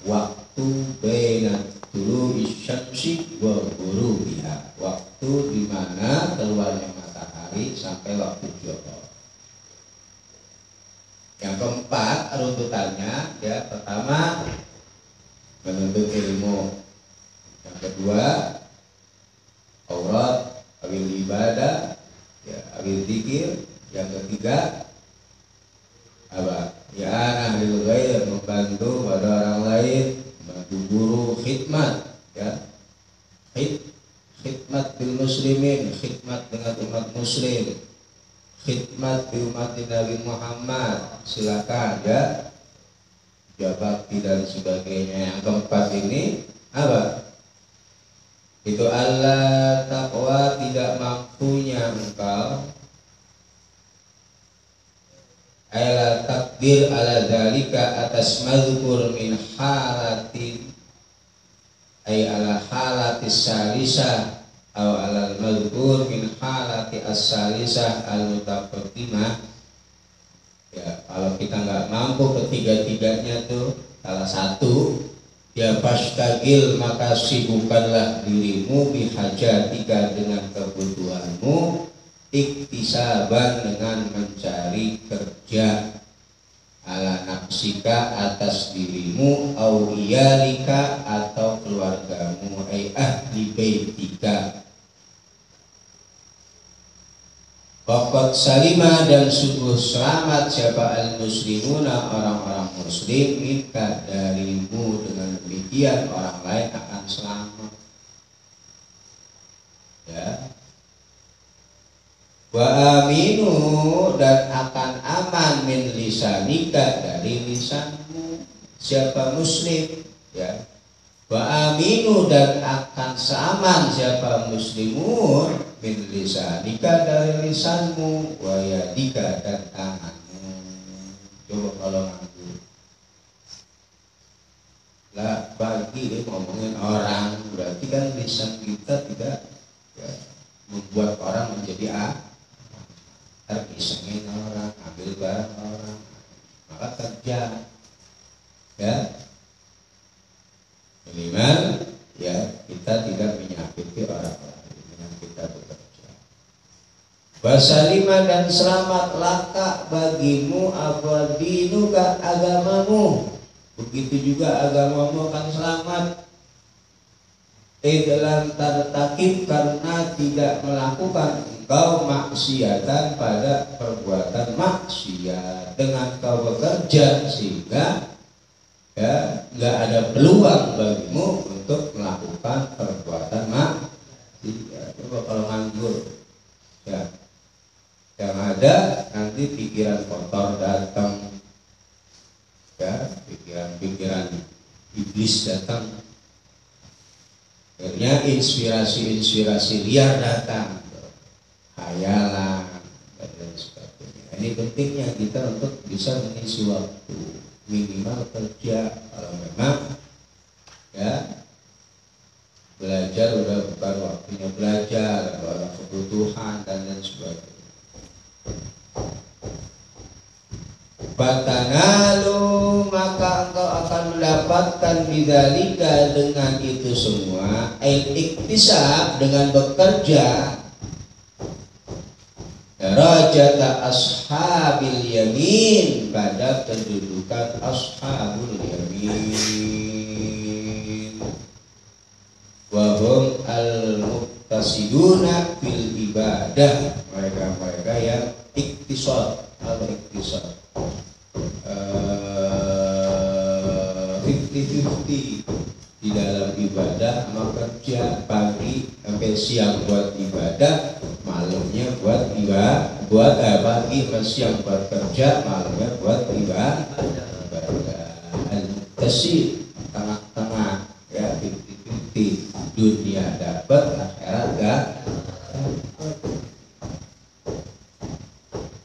waktu baina tulu'i syamsi wa ghurubiha, waktu di mana keluarnya matahari sampai waktu zuhur. Yang keempat runtutannya, ya, pertama menuntut ilmu, yang kedua aurat awil ibadah, ya, awil zikir, yang ketiga apa? Ya, ahlul ghair, membantu pada orang lain, membantu guru, khidmat, ya, khidmat bil muslimin, khidmat dengan umat muslim, khidmat di umat Nabi Muhammad, silakan, ya, bakti dan sebagainya. Yang keempat ini apa? Itu Allah taqwa, tidak mampunya engkau ala takdir ala dalika atas mazkur min halati ay ala halati salisah atau ala mazkur min halati as-salisah al-mutaqaddimah. Ya, kalau kita nggak mampu ketiga-tiganya tuh salah satu, ya fastagil, maka sibukkanlah dirimu bihajatika, dengan kebutuhanmu, iktisaban, dengan mencari kerja, ala nafsika, atas dirimu, au iyalika, atau keluargamu, ay ahli baitika. Pokok salimah, dan sungguh selamat siapa al-muslimuna, orang-orang muslim, minka, darimu, dengan demikian orang lain akan selamat, ya. Wa aminu, dan akan aman, min lisanika, dari lisanmu, siapa muslim, ya. Wa aminu, dan akan seaman siapa muslimun, min lisanika, dari lisanmu, wa yadika, dan tanganmu. Coba kalau nganggur lah, bagi dia ngomongin orang, berarti kan lisan kita tidak, ya, membuat orang menjadi terpisengin orang, ambil barang orang, maka kerja, ya, minimal, ya, kita tidak menyakiti orang-orang dengan kita bekerja. Wasalimah, dan selamat laka bagimu, abadinuka, agamamu, begitu juga agamamu akan selamat. Dalam tertakib, karena tidak melakukan engkau maksiatan pada perbuatan maksiat, dengan kau bekerja sehingga, ya, nggak ada peluang bagimu untuk melakukan perbuatan maksiat. Coba kalau nganggur, ya, yang ada nanti pikiran kotor datang, ya, pikiran iblis datang, akhirnya inspirasi liar datang, hayalan, dan lain sebagainya. Ini pentingnya kita untuk bisa mengisi waktu, minimal kerja. Kalau memang, ya, belajar udah bukan waktunya belajar, ada kebutuhan dan lain sebagainya. Fatanalu, maka engkau akan mendapatkan bidzalika, dengan itu semua, iktisab, dengan bekerja, darajata ashabil yamin, pada kedudukan ashabul yamin, wahum al-muqtasiduna fil ibadah, mereka yang iktisad, al-iktisad 50-50 di dalam ibadah sama kerja, pagi sampai siang buat ibadah, malamnya buat pagi siang buat kerja, malamnya buat ibadah. Al-muqtasid, tengah-tengah, ya, 50-50, dunia dapat, akhirat enggak.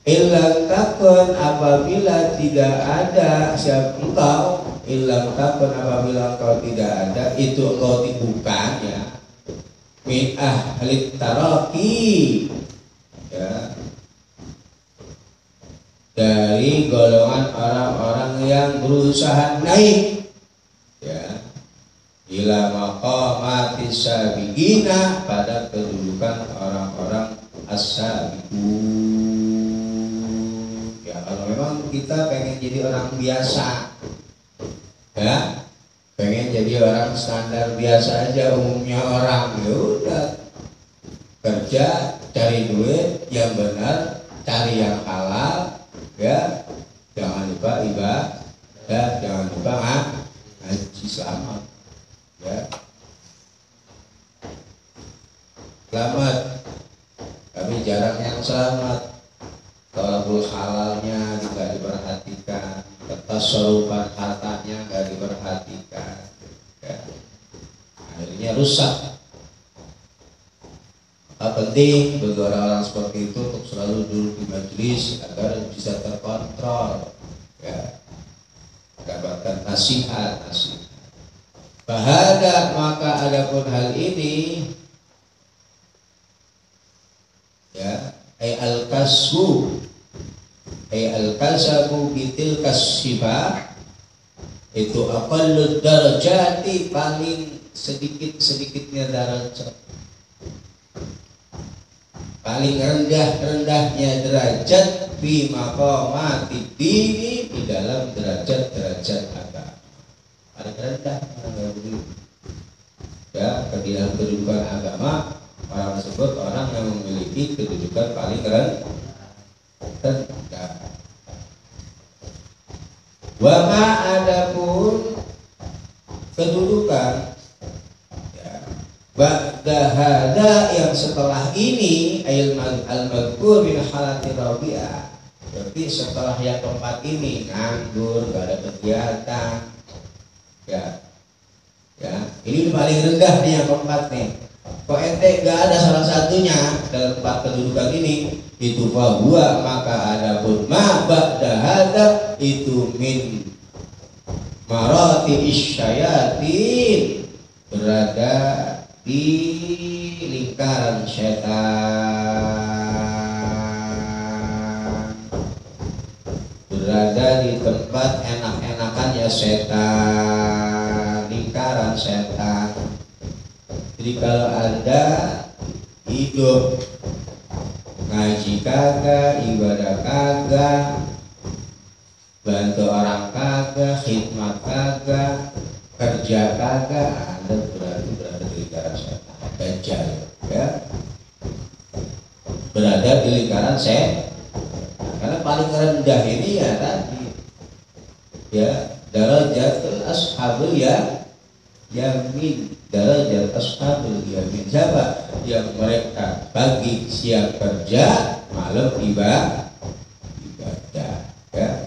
Ilang takun, apabila tidak ada siapa engkau, ilang takun, apabila engkau tidak ada, itu engkau bukan, ya, min ahli taraki, ya, dari golongan orang-orang yang berusaha naik, ya, ila maqamatis sabiqina, pada kedudukan orang-orang as-sabiqun. Ya kalau memang kita pengen jadi orang biasa, ya pengen jadi orang standar biasa aja umumnya orang, ya udah kerja cari duit yang benar, cari yang halal, ya jangan lupa ibadah, jangan lupa ngaji, selamat ya, selamat. Tapi jarang yang selamat. Tolabul halalnya tidak diperhatikan, ketasarufan hartanya nggak diperhatikan, ya. Akhirnya rusak. Penting bagi orang-orang seperti itu untuk selalu duduk di majelis agar bisa terkontrol, ya, mendapatkan nasihat. Bahada, maka adapun hal ini, ya, al-kasabu bitil kasibah, itu aqallud darajati, paling sedikitnya derajat, paling rendah-rendahnya derajat fi maqamatid dini, di dalam derajat-derajat agama. Paling rendah ya, ke dalam kedudukan agama, orang tersebut orang yang memiliki kedudukan paling rendah. Wa ma adapun kedudukan, ba'da hada, yang setelah ini, al-madhkur min halati rabi'ah, berarti setelah yang keempat ini nganggur, gak ada kegiatan, ya ini paling rendah nih yang keempat nih. Kok ente gak ada salah satunya dalam empat kedudukan ini, itu fahuwa, maka adapun ma ba'da hada itu min marati isyayatin, berada di lingkaran setan, berada di tempat enak-enakannya setan, lingkaran setan. Jadi kalau Anda hidup ngaji kagak, ibadah kagak, bantu orang kagak, khidmat kagak, kerja kagak, Anda berarti berada di lingkaran setan, dajjal, ya, berada di lingkaran setan. Karena paling rendah ini ya tadi, ya, darajatul ashabul yamin, darajat ashabul yamin, siapa yang mereka pagi siang kerja, malam ibadah, ya.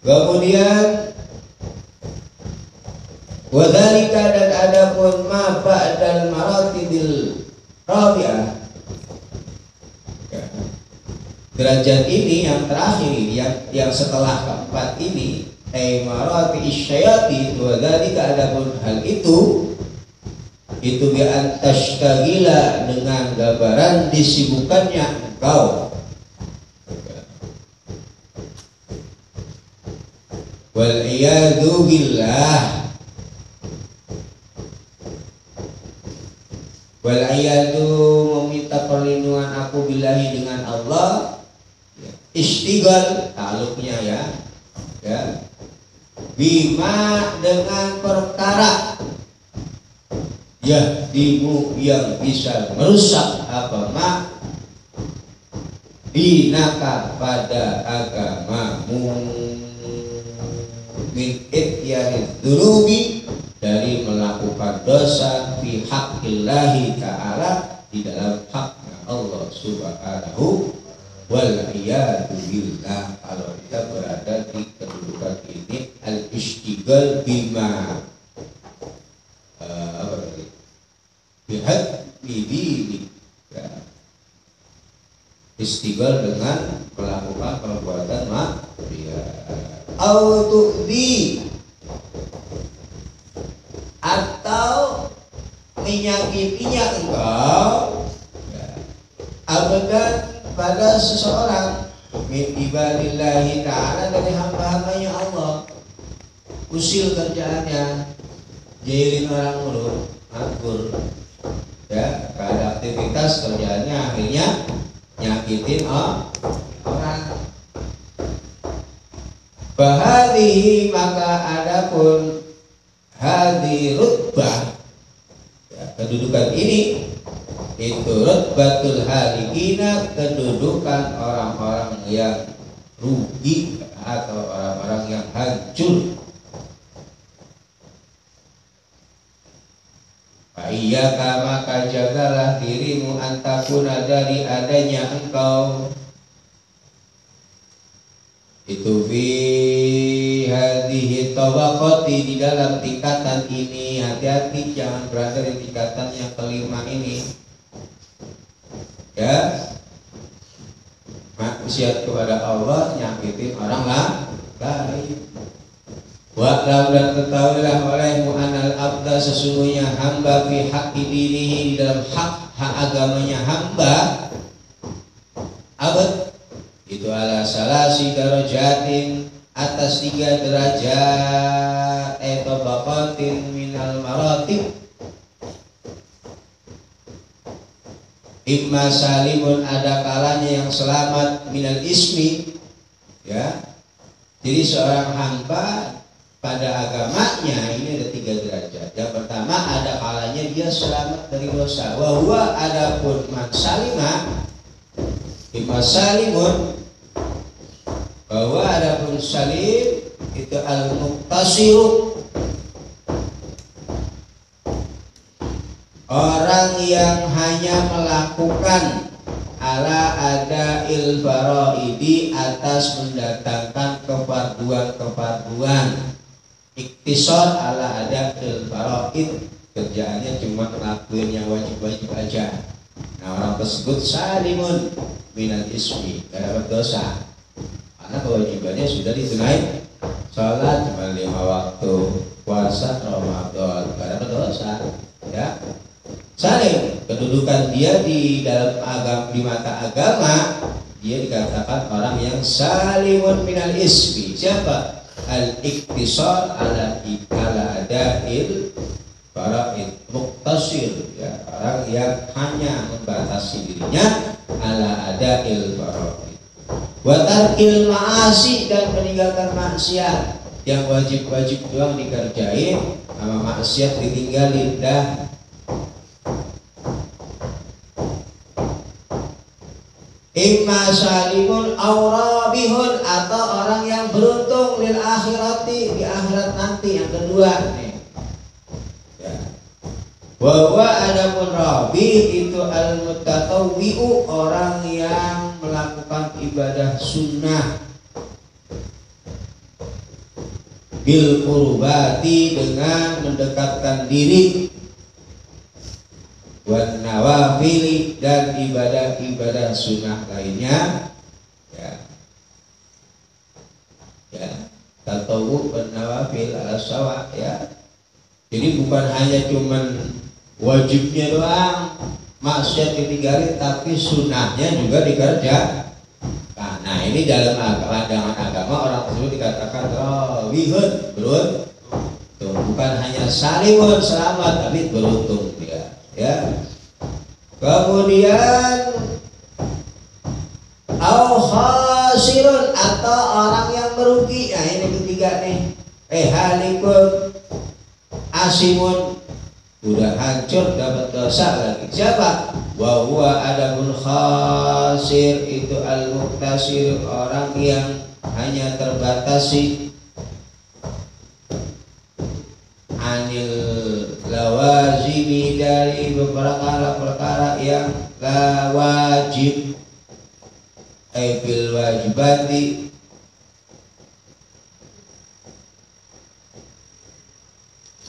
Kemudian wadzalika, dan adapun ma ba'dal maratibil rabi'ah, ya, derajat ini yang terakhir, yang setelah keempat ini, marati isyayatin, wadzalika, adapun hal itu bi antastagila, dengan gambaran disibukannya engkau, wal iyadu billah, wal iyadu, meminta perlindungan aku billahi, dengan Allah, istighal taluknya, ya, bima, dengan perkara, yahdimu, yang bisa merusak apa ma dinaka, pada agamamu, min ityanid dunubi, dari melakukan dosa, fi haqqillahi ta'ala, di dalam haknya Allah subhanahu wal iyadu billah. Kalau kita berada di kedudukan ini, al-istighal bima, apa tadi, bihad bidini, ya, istighal dengan melakukan perbuatan maksiat, autu'di, atau menyakitinya engkau, ya, abadan, pada seseorang, min ibadillahi ta'ala, dari hamba-hambanya Allah, usil kerjaannya, jahilin orang mulu, nganggur. Ya, gak ada aktivitas kerjaannya, akhirnya nyakitin orang. Bahadihi, maka adapun hadi rutbah, ya, kedudukan ini itu rutbatul halikina, kedudukan orang-orang yang rugi atau orang-orang yang hancur. Iyyaka, maka jagalah dirimu antakuna, dari adanya engkau itu fi hadhihi tabaqati, di dalam tingkatan ini. Hati-hati jangan berada di tingkatan yang kelima ini, ya. Maksiat kepada Allah, nyakitin orang lain. Wa'lam, dan ketahuilah olehmu anal abda, sesungguhnya hamba fi haqqi dinihi, di dalam hak agamanya hamba, abad itu ala salasi darajatin, atas 3 derajat, tabaqatin minal maratib. Imma salimun, ada kalanya yang selamat, minal ismi, ya. Jadi seorang hamba pada agamanya ini ada 3 derajat. Yang pertama, ada kalanya dia selamat dari dosa. Wa huwa, adapun man salima, imma salimun, bahwa adapun salim itu al-muqtasiru, orang yang hanya melakukan ala adail faraidi, atas mendatangkan kefarduan. Iktisar ala adail faraid, kerjaannya cuma ngelakuin yang wajib-wajib aja. Nah, orang tersebut salimun minal ismi, gak dapat dosa, karena kewajibannya sudah ditunaikan. Sholat cuma 5 waktu, puasa Ramadan, gak dapat dosa, ya. Salim, kedudukan dia di dalam agama, di mata agama, dia dikatakan orang yang salimun minal ismi. Siapa? Al-iktisar ala adail faraid, muqtasir, ya, orang yang hanya membatasi dirinya ala adail faraid. Wa tarkil ma'asi, dan meninggalkan maksiat. Yang wajib-wajib doang dikerjain, sama maksiat ditinggalin dah. Imma salimun aurabihun, atau orang yang beruntung lil akhirati, di akhirat nanti. Yang kedua nih, ya. Bahwa adapun rabi itu al mutatawwi'u, orang yang melakukan ibadah sunnah, bil qurbati, dengan mendekatkan diri, wan nawafili, dan ibadah-ibadah sunnah lainnya, ya tatawu wan nawafil ala sawa, ya. Jadi bukan hanya cuman wajibnya doang maksiat ditinggalin, tapi sunnahnya juga dikerja. Nah, ini dalam pandangan agama orang tersebut dikatakan rawihun, beruntung. Bukan hanya salimun, selamat, tapi beruntung dia, ya. Kemudian au khasirun, atau orang yang merugi. Nah, ini ketiga nih. Halikun asimun, udah hancur, dapat dosa lagi. Siapa? Wa huwa adabun khasir, itu al-muqtasir, orang yang hanya terbatasi anil lawazimi, dari beberapa perkara yang la wajib, bil wajibati,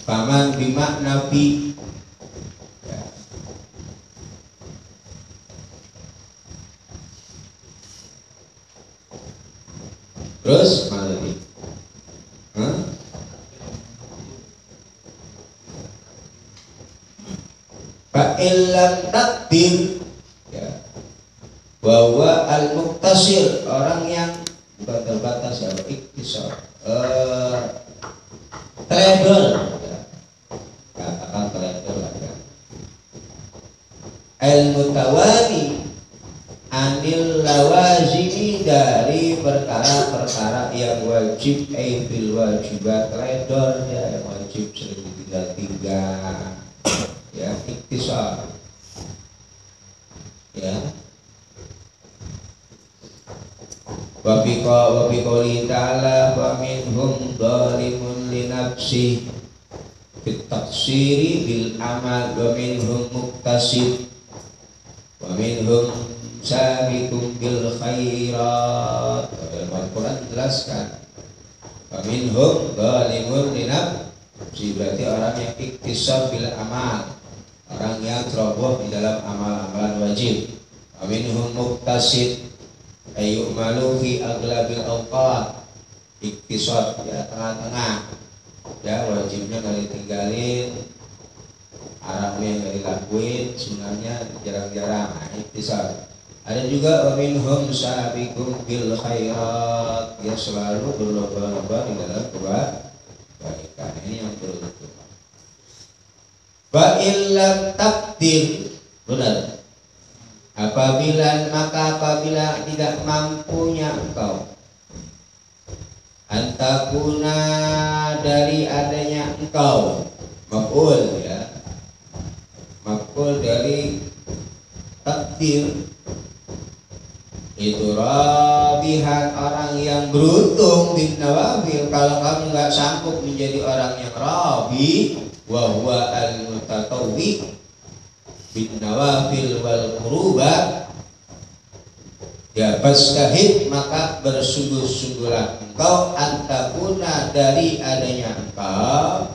paman bimakna fi, ya. Terus mana lagi? Fa'ilam takdir, ya. Bahwa al-muqtasir, orang yang bukan terbatas, ya, iktisar, travel, ya. perkara-perkara yang wajib fil wajibat ledor ya, yang wajib sering tinggal ya iktisar ya. Wa bi qouli ta'ala wa minhum dhalimun li nafsihi fit taqsiri bil amal wa minhum muqtasid wa minhum sabiqun bil khairat. Dalam Al-Quran jelaskan wa minhum dhalimun li nafsihi, berarti orang yang iktisab bil amal, orang yang ceroboh di dalam amal-amalan wajib. Wa minhum muqtasid ayyu'malu fi aglabil awqat, iktisad ya tengah-tengah ya, wajibnya gak ditinggalin, haramnya yang gak dilakuin, sunahnya jarang-jarang, nah iktisad. Ada juga wa minhum sabiqun bil khairat, dia selalu berlomba-lomba di dalam kebaikan. Ini yang beruntung. Wa illam takdir, benar. Apabila tidak mampunya engkau antakuna dari adanya engkau, maf'ul ya, maf'ul dari takdir itu rabihan, orang yang beruntung bin nawafil. Kalau kamu nggak sanggup menjadi orang yang rabi, wa huwa al-mutatawwi bin nawafil wal quruba, ya fastahid, maka bersungguh-sungguhlah engkau antakuna dari adanya engkau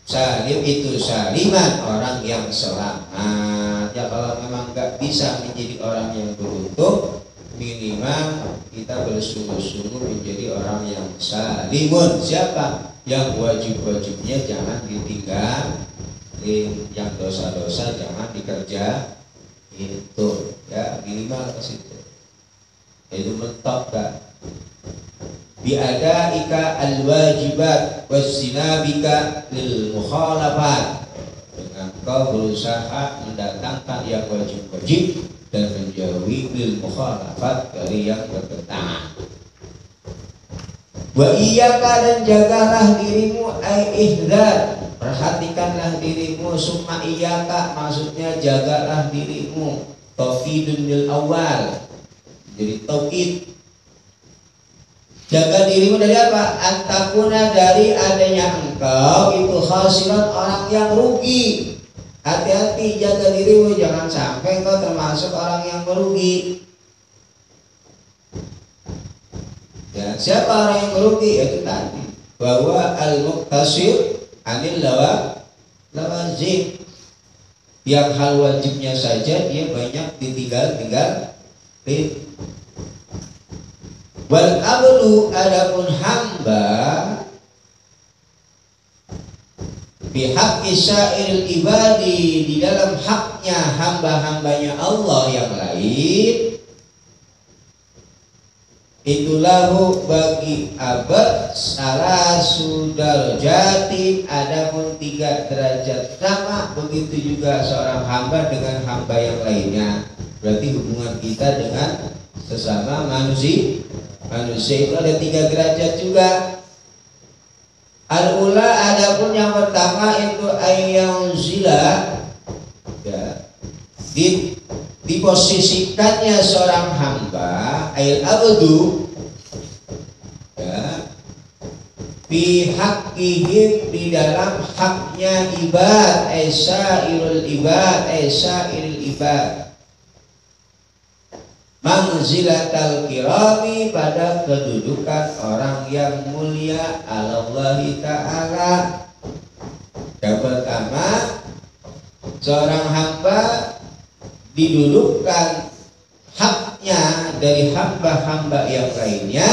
salim itu saliman, orang yang selamat ya. Kalau memang nggak bisa menjadi orang yang beruntung, minimal kita bersungguh-sungguh menjadi orang yang salimun. Siapa? Yang wajib-wajibnya jangan ditinggal, yang dosa-dosa jangan dikerja, itu ya minimal ke situ. Itu mentok kan. Biada ika al-wajibat wasinabika lil mukhalafat, dengan kau berusaha mendatangkan yang wajib-wajib dan menjauhi lil mukhalafat dari yang bertentangan. Wa iyyaka, dan jagalah dirimu, ai ihdar, perhatikanlah dirimu, summa iyyaka maksudnya jagalah dirimu, taufidun lil awal, jadi taukid. Jaga dirimu dari apa? Antakuna dari adanya engkau itu khasiran, orang yang rugi. Hati-hati, jaga dirimu, jangan sampai engkau termasuk orang yang merugi. Ya, siapa orang yang merugi? Itu tadi bahwa al-muqtasir anil lawazim, yang hal wajibnya saja dia banyak ditinggal. Wal abdu, adapun hamba, bihaqqi sa'iril ibadi, di dalam haknya hamba-hambanya Allah yang lain, itulahu bagi abad salah sudarjati, adapun 3 derajat sama. Begitu juga seorang hamba dengan hamba yang lainnya. Berarti hubungan kita dengan sesama manusia itu ada 3 derajat juga. Al-ula, adapun yang pertama itu ayyanzila, ya, diposisikannya seorang hamba, ayil abdu, ya, fi haqqihim, di dalam haknya ibad, syairul ibad, manzilatal kirami, pada kedudukan orang yang mulia, alallahi ta'ala. Yang pertama, seorang hamba didudukkan haknya dari hamba-hamba yang lainnya,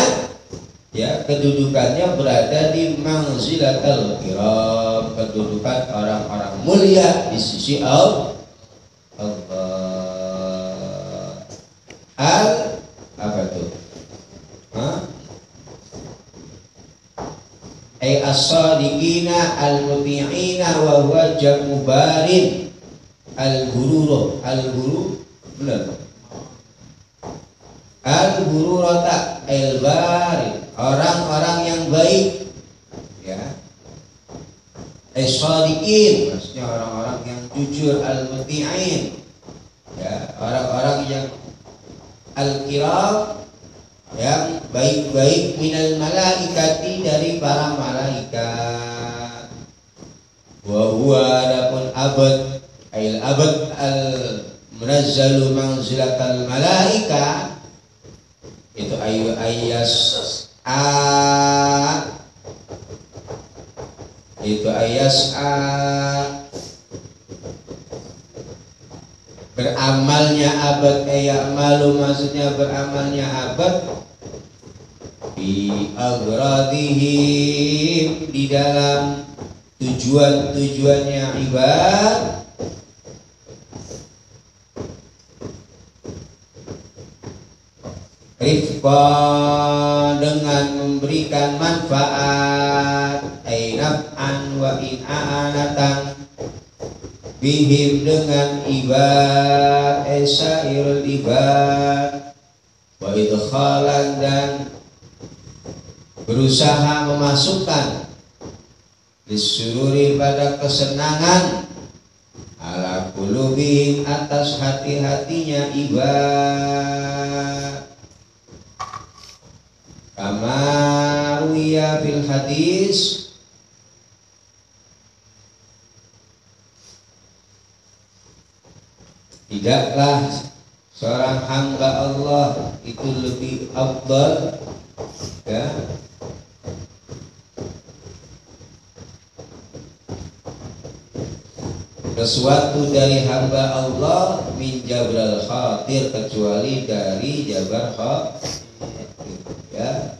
ya, kedudukannya berada di manzilatal kiram, kedudukan orang-orang mulia di sisi Allah. Apa tuh? As-sadiqina al-muti'ina wa huwa jamu barin al-gururo, benar. Al-gururata, al-barin, orang-orang yang baik, ya. As-shadiqin, maksudnya orang-orang yang jujur, al-muti'in, ya, orang-orang yang al-kiram, yang baik-baik, minal malaikati, dari para malaikat. Wa huwa, adapun abad, al abad al munazzalu manzilatal malaika, itu ayu ayas a, itu ayas a, beramalnya abad, malu maksudnya beramalnya abad, bi agradihim, di dalam tujuan-tujuannya ibad, rifqa, dengan memberikan manfaat, naf'an wa in'anatan, bihim, dengan ibad, sairul ibad, wa idkhalan, dan berusaha memasukkan, disururi, pada kesenangan, ala qulubihim, atas hati-hatinya ibad, kama ruwiya fil hadis, tidaklah seorang hamba Allah itu lebih afdal, ya, sesuatu dari hamba Allah, min jabral khatir, kecuali dari jabar khatir, ya.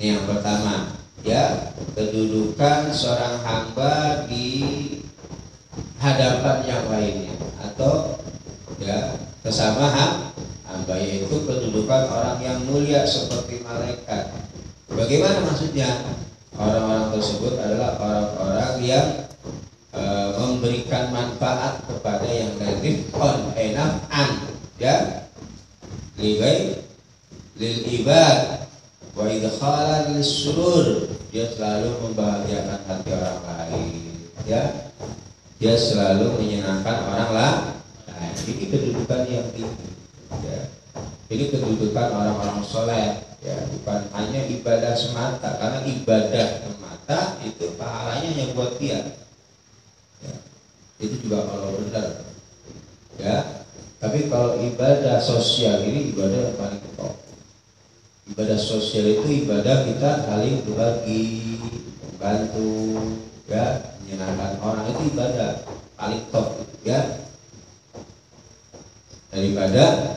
Ini yang pertama, ya, kedudukan seorang hamba di hadapan yang lainnya, atau, ya, bersama hamba, yaitu kedudukan orang yang mulia seperti malaikat. Bagaimana maksudnya? Orang-orang tersebut adalah orang-orang yang memberikan manfaat kepada yang lain, naf'an, ya, lil ibad, wa idkhalan lis-surur, dia selalu membahagiakan hati orang lain, ya, dia selalu menyenangkan orang lain. Ini kedudukan yang tinggi, ya. Ini kedudukan orang-orang soleh, ya, bukan hanya ibadah semata, karena ibadah semata itu pahalanya hanya buat dia, ya. Itu juga kalau benar, ya. Tapi kalau ibadah sosial ini ibadah yang paling top. Ibadah sosial itu ibadah kita saling berbagi, membantu, ya, menyenangkan orang, itu ibadah paling top, ya. Daripada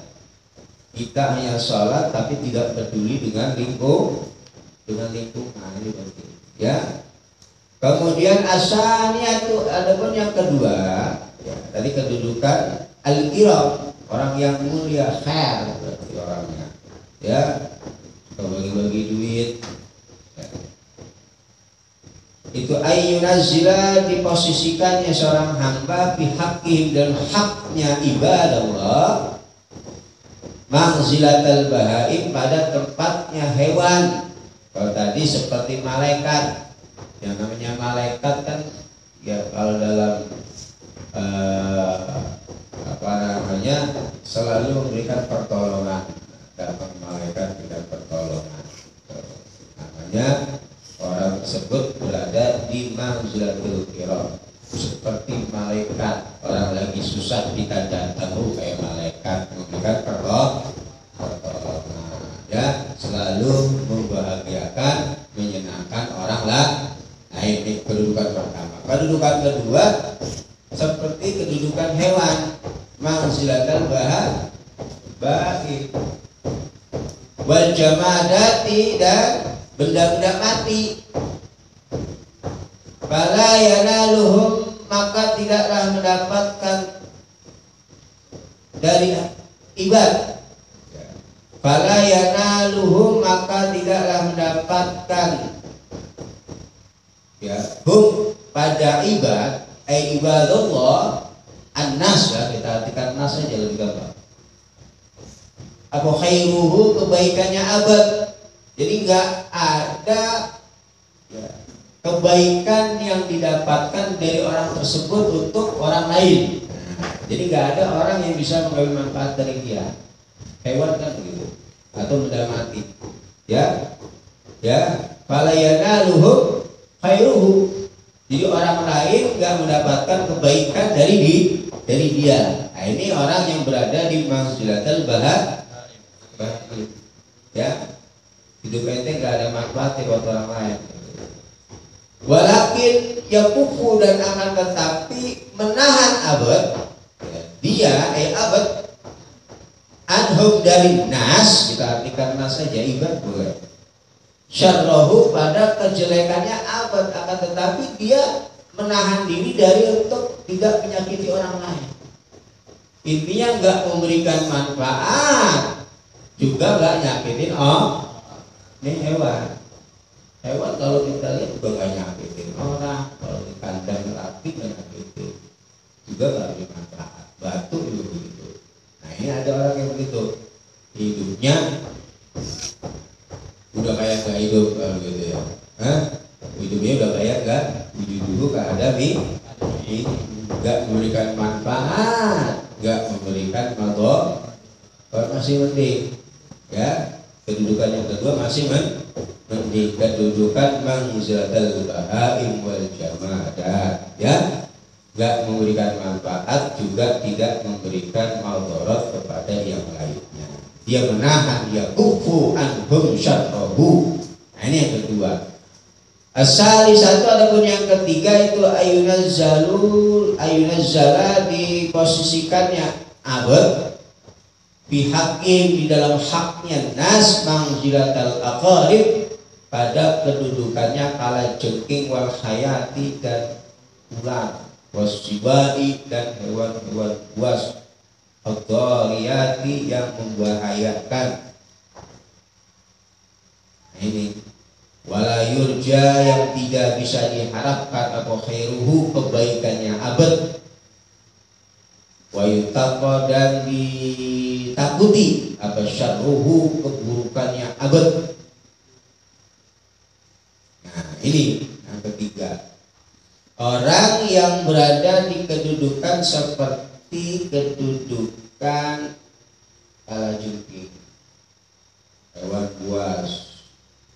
kita hanya sholat tapi tidak peduli dengan lingkungan, ini penting, ya. Kemudian asaniyatu, adapun yang kedua, ya, tadi kedudukan al-kiram, orang yang mulia, khair berarti orangnya, ya, bagi-bagi duit, ya. Itu ayyunazila, diposisikannya seorang hamba bihaqqihim, dan haknya ibadallah, manzilatal bahaim, pada tempatnya hewan. Kalau tadi seperti malaikat, yang namanya malaikat kan, ya, kalau dalam selalu memberikan pertolongan, datang malaikat berikan pertolongan, namanya orang tersebut berada di manzilatul kiram, seperti malaikat. Orang lagi susah kita datang, kayak malaikat memberikan pertolongan, ya, selalu membahagiakan, menyenangkan orang lain. Nah, ini kedudukan pertama. Kedudukan kedua seperti kedudukan hewan, manzilatul bahaim, wal jamadati, dan benda-benda mati. Fala yanaluhum, maka tidaklah mendapatkan dari ibad. Fala yanaluhum, maka tidaklah mendapatkan, ya, hum, pada ibad, ibadullah, an-nas, ya, kita artikan nas saja lebih gampang. Apa khairuhu, kebaikannya abad, Jadi nggak ada ya, kebaikan yang didapatkan dari orang tersebut untuk orang lain. Jadi nggak ada orang yang bisa mengambil manfaat dari dia. Hewan kan begitu, atau benda mati. Ya, fala yanaluhu khairuhu. Jadi orang lain nggak mendapatkan kebaikan dari dia. Nah, ini orang yang berada di manzilatul bahagia. Ya, hidup ente nggak ada manfaatnya buat orang lain. Walakin yakufu, dan akan tetapi menahan abad, ya, dia abad anhum dari nas, kita artikan nas saja, ibad boleh. Syarrohu, pada kejelekannya abad, akan tetapi dia menahan diri dari untuk tidak menyakiti orang lain. Intinya nggak memberikan manfaat, juga nggak nyakitin ini hewan. Hewan kalau kita lihat juga nggak nyakitin orang, kalau di kandang rapi nggak nyakitin, juga nggak beri manfaat. Batu juga begitu. Nah ini ada orang yang begitu, hidupnya udah kayak nggak hidup kalau gitu ya. Hidupnya udah kayak nggak hidup dulu keadaan ini, nggak memberikan manfaat, nggak memberikan mabok, masih mending. Ya, kedudukan yang kedua masih mending, kedudukan manzilatul bahaim wal jamadat. Ya, nggak memberikan manfaat, juga tidak memberikan madarat kepada yang lainnya. Dia menahan, dia kufu anhum syarrohu. Nah ini yang kedua. Asali satu, adapun yang ketiga itu ayunazzala, diposisikannya abad bihakim, di dalam haknya nas manzilatal aqarib, pada kedudukannya kala jengking wal hayati dan ular, wasibai dan hewan-hewan buas, ad-dhariyati yang membahayakan. Ini wala yurja, yang tidak bisa diharapkan apa khairuhu, kebaikannya abad, wa yutaqa, dan ditakuti apa syarruhu, keburukannya abad. Nah ini yang ketiga, orang yang berada di kedudukan seperti kedudukan kalajengking, hewan buas,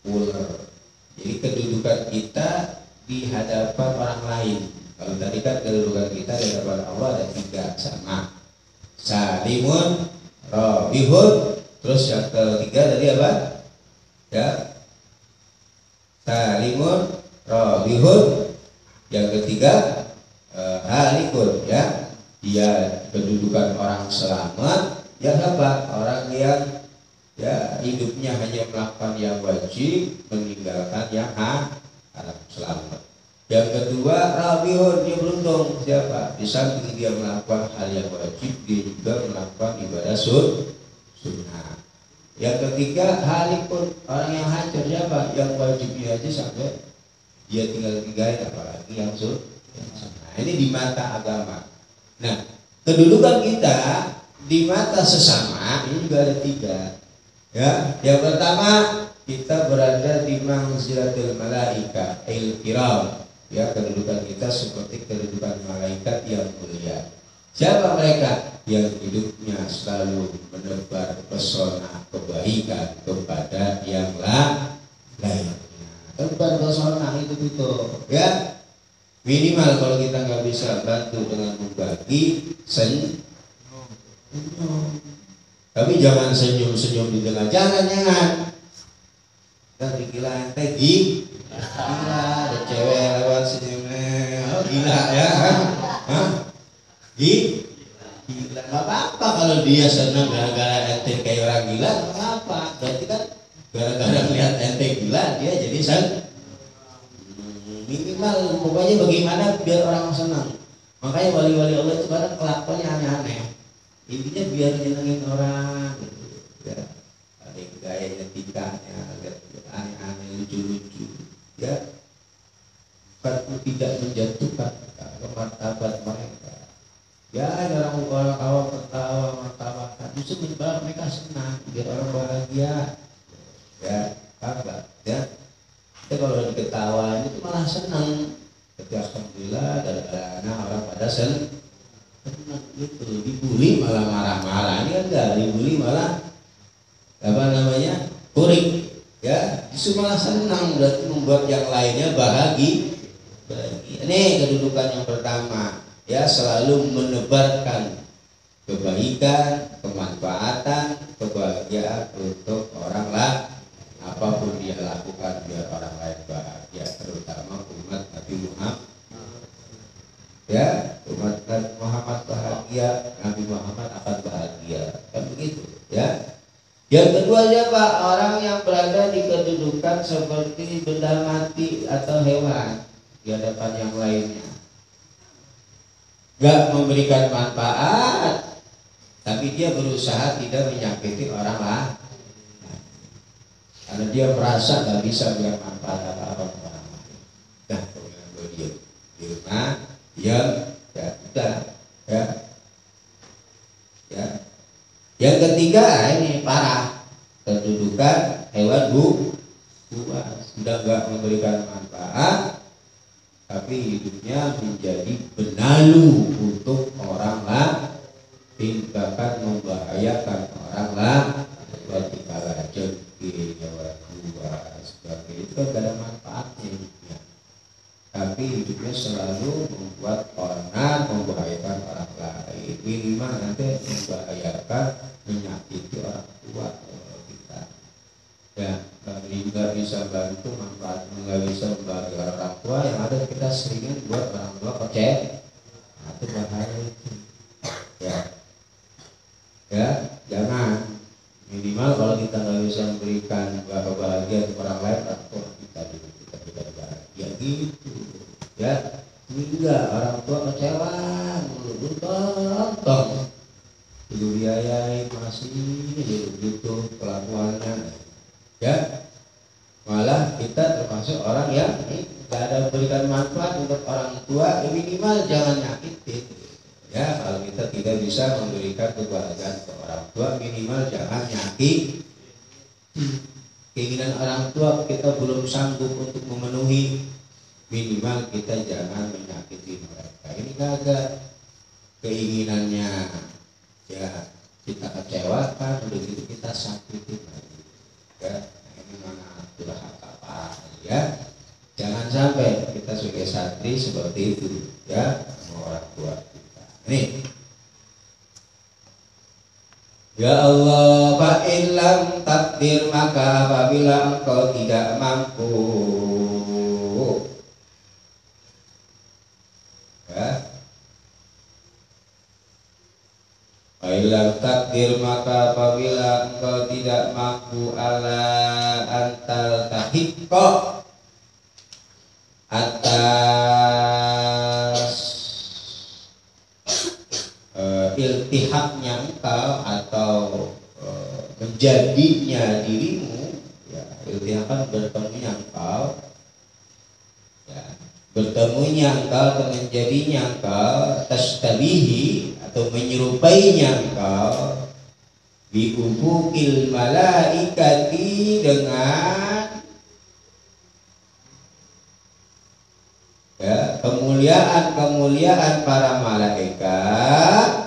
ular. Jadi kedudukan kita di hadapan orang lain. Kalau tadi kan kedudukan kita di hadapan Allah ada tiga, sama, salimun, robihun. Terus yang ketiga tadi apa? Ya, salimun, robihun. Yang ketiga halikun, ya, dia kedudukan orang selamat. Yang apa? Orang yang ya hidupnya hanya melakukan yang wajib, meninggalkan yang haram, selamat. Yang kedua rabihun, dia beruntung. Siapa? Di samping dia melakukan hal yang wajib, dia juga melakukan ibadah sunnah. Yang ketiga halikun, orang yang hancur. Siapa? Yang wajibnya aja sampai dia tinggal apalagi yang sunnah. Nah, ini di mata agama. Nah, kedudukan kita di mata sesama ini juga ada tiga. Ya, yang pertama kita berada di manzilatul malaika al-kiram. Ya, kedudukan kita seperti kedudukan malaikat yang mulia. Siapa mereka? Yang hidupnya selalu menebar pesona kebaikan kepada yang lainnya. Tebar pesona itu, ya. Minimal kalau kita nggak bisa bantu dengan membagi, senyum. Tapi jangan senyum-senyum di tengah jalan, jangan. Dan dikira ente gila, ada cewek lewat senyumnya, gila ya, gila. Gak apa-apa kalau dia senang gara-gara ente kayak orang gila, gak apa-apa. Berarti kan gara-gara melihat ente gila, dia jadi minimal pokoknya bagaimana biar orang senang. Makanya wali-wali Allah itu kadang kelakuannya aneh-aneh. Intinya biar nyenengin orang gitu, ya. Ada yang gayanya, tingkahnya agak aneh-aneh, lucu-lucu, ya. Bukan tidak menjatuhkan martabat mereka. Ya ada orang awam tertawa, martabat, justru menyebabkan mereka senang, biar orang bahagia. Ya, karena kalau diketawain itu malah senang. Tapi alhamdulillah gara-gara orang pada senang gitu. Dibully malah marah-marah. Ini kan enggak, dibully malah apa namanya? Kurik. Ya, justru malah senang, berarti membuat yang lainnya bahagia. Ini kedudukan yang pertama, ya, selalu menebarkan kebaikan, kemanfaatan, kebahagiaan untuk orang lain. Apapun dia lakukan biar orang lain bahagia, terutama umat Nabi Muhammad. Ya, umat Nabi Muhammad bahagia, Nabi Muhammad akan bahagia, kan begitu, ya. Yang kedua siapa? Orang yang berada di kedudukan seperti benda mati atau hewan di hadapan yang lainnya, gak memberikan manfaat, tapi dia berusaha tidak menyakiti orang lain. Karena dia merasa gak bisa berikan manfaat apa-apa kepada orang lain. Nah, kemudian gue diam di rumah, diam, ya udah, ya. Ya. Yang ketiga ini parah, kedudukan hewan buas, sudah gak memberikan manfaat, tapi hidupnya menjadi benalu untuk orang lain, bahkan membahayakan orang lain. Seperti kala jengking, hewan buas, sebagainya, itu kan gak ada manfaatnya hidupnya. Tapi hidupnya selalu membuat orang, membahayakan orang lain, minimal nanti membahayakan, menyakiti orang tua kita. Ya, nggak bisa bantu manfaat, nggak bisa membahayakan orang tua, yang ada kita seringin buat orang tua kecewa. Nah, itu bahaya itu. Ya, jangan. Minimal kalau kita nggak bisa memberikan kebahagiaan untuk orang lain, orang tua kita juga kita bahagia gitu. Ya, enggak, orang tua kecewa, untung itu biayai masih gitu kelakuannya. Ya, malah kita termasuk orang yang nggak ada memberikan manfaat untuk orang tua, minimal jangan nyakitin. Ya, kalau kita tidak bisa memberikan kebahagiaan ke orang tua, minimal jangan nyakit. Keinginan orang tua kita belum sanggup untuk memenuhi, minimal kita jangan menyakiti mereka. Ini kagak keinginannya, ya kita kecewakan, begitu kita sakitin lagi. Ya, ini mana durhaka apa ya? Jangan sampai kita sebagai santri seperti itu, ya, sama orang tua kita. Nih, ya Allah, fa'ilam takdir, maka apabila engkau tidak mampu, ya, fa'ilam takdir, maka apabila engkau tidak mampu, ala antal tahikko, atas iltihaknya engkau atau menjadinya dirimu, ya, iltihak kan bertemunya engkau, ya, bertemunya engkau atau menjadinya engkau, tastabihi atau menyerupainya engkau, bi ufukil malaikati, dengan, ya, kemuliaan para malaikat.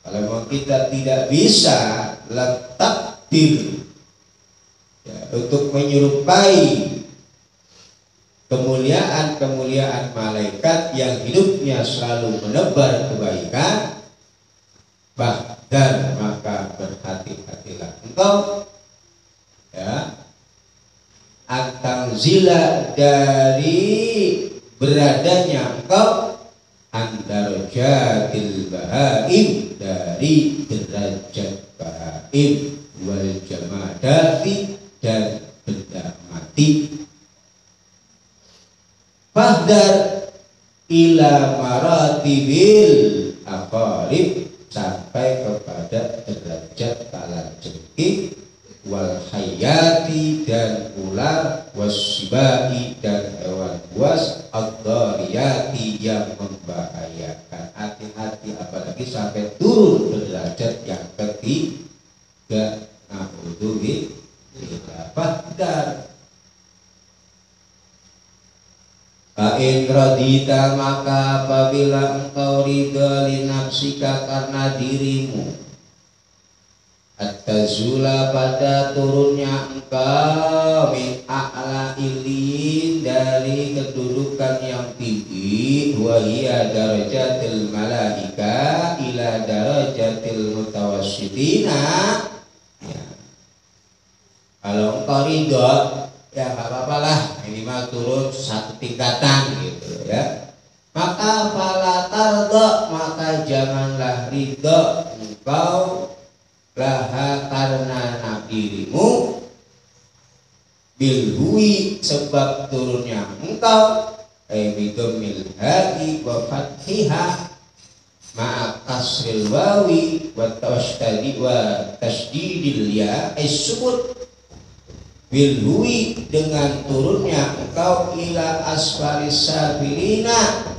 Kalau kita tidak bisa takdir, ya, untuk menyerupai kemuliaan malaikat yang hidupnya selalu menebar kebaikan, bahkan maka berhati-hatilah engkau, ya, antangzila, dari beradanya engkau, andarajatil bahaim, dari derajat bahaim, wal jamadati, dan benda mati. Fahdar ila maratibil aqarib, sampai kepada derajat kalajengking, wal hayati, dan ular, wasibai, dan hewan buas, ad-dhariyati, yang membahayakan. Hati-hati, apalagi sampai turun ke derajat yang ketiga. Na'udzubillah. Fahdar, Fa'in radita maka apabila engkau ridha li nafsika karena dirimu, at-tazula pada turunnya engkau min a'la ilin dari kedudukan yang tinggi, wa hiya darajatil malaika ila darajatil mutawassitina. Ya. Kalau engkau ridha ya gak apa-apa lah, minimal turun satu tingkatan gitu ya. Maka fala tarda, maka janganlah ridha engkau laha karena dirimu, bilhui sebab turunnya engkau, bidhammil ha'i wa fathiha ma'a kasril wawi wa tasdidil ya as-sukut, bilhui dengan turunnya engkau ila asfalis sabilina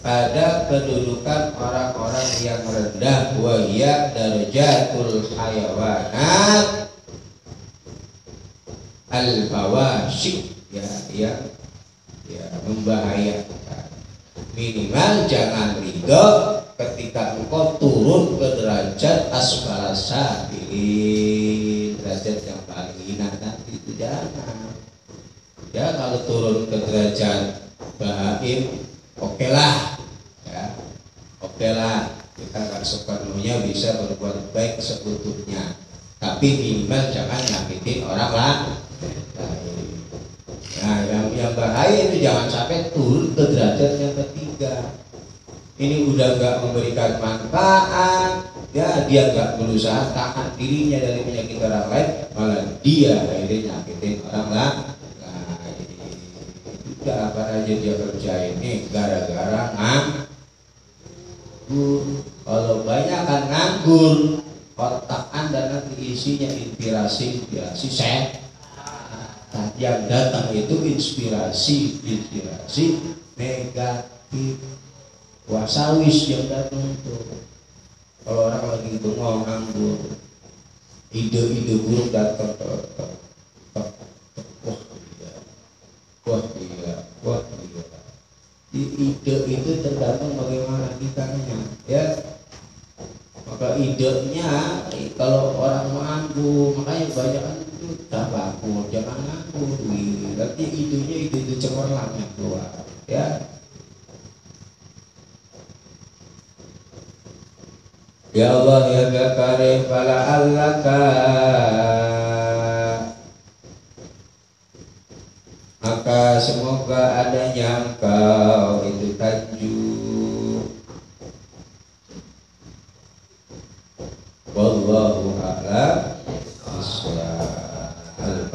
pada kedudukan orang-orang yang rendah, wa hiya darajatul hayawanat al-fawasyik, ya membahayakan. Minimal jangan ridho ketika engkau turun ke derajat asfalas sabilin, derajat yang paling hina, nanti itu jangan. Ya kalau turun ke derajat bahaim, oke lah, ya oke lah, kita nggak sepenuhnya bisa berbuat baik sekutunya, tapi minimal jangan nyakitin orang lain. Nah yang bahaya itu jangan sampai turun ke derajat yang ketiga. Ini udah nggak memberikan manfaat, ya dia nggak berusaha tahan dirinya dari penyakit orang lain, malah dia akhirnya nyakitin orang lain. Apa aja dia kerja ini gara-gara nganggur. Kalau banyak kan nganggur, otak Anda nanti isinya inspirasi sehat. Yang datang itu inspirasi negatif, wasawis yang datang itu. Kalau orang lagi bengong nganggur, ide-ide buruk datang, wah iya. Ide itu tergantung bagaimana kitanya, ya. Maka idenya kalau orang nganggur, makanya banyak kan itu tabakur, jangan nganggur. Berarti idenya ide cemerlang yang keluar, ya. Ya Allah ya Karim fala allaka, maka semoga adanya engkau itu tanju. Wallahu